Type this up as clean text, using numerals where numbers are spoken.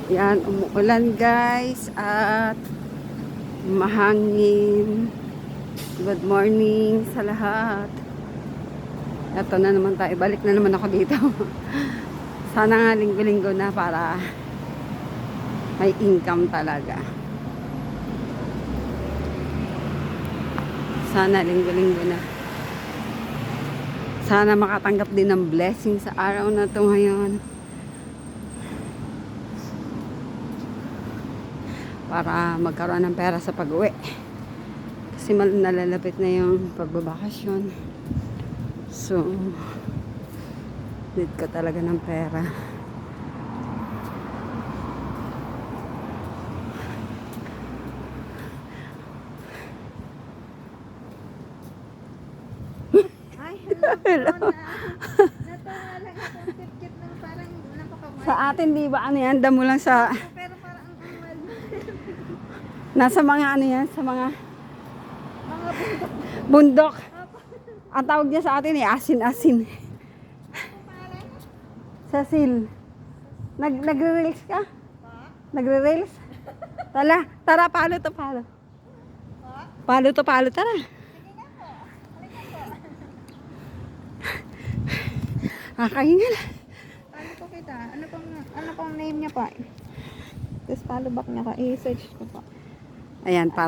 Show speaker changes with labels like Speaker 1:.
Speaker 1: Yan, umuulan guys at mahangin. Good morning sa lahat. Ito na naman tayo. Balik na naman ako dito. Sana nga linggo-linggo na para may income talaga. Sana linggo-linggo na. Sana makatanggap din ng blessing sa araw na to ngayon. Para magkaroon ng pera sa pag-uwi. Kasi nalalapit na yung pagbabakasyon. So, need ka talaga ng pera.
Speaker 2: Ay, hello. Natuwa lang akong kit-kit ng parang napakabait.
Speaker 1: Sa atin, di ba, ano yan? Damo lang sa...
Speaker 2: Pero parang ang anwal.
Speaker 1: Nasa mga ano yan? Sa mga
Speaker 2: Mga bundok.
Speaker 1: bundok. Ang tawag niya sa atin asin-asin.
Speaker 2: Parang
Speaker 1: Sa sil. Nagre-rails ka? Nagre-rails? Tara, palo to, palo. Palo to, palo, tara. Nakahingal.
Speaker 2: paano ko kita? Ano pong name niya pa? Tapos follow back niya ka. I-search ko pa.
Speaker 1: Ayan, para.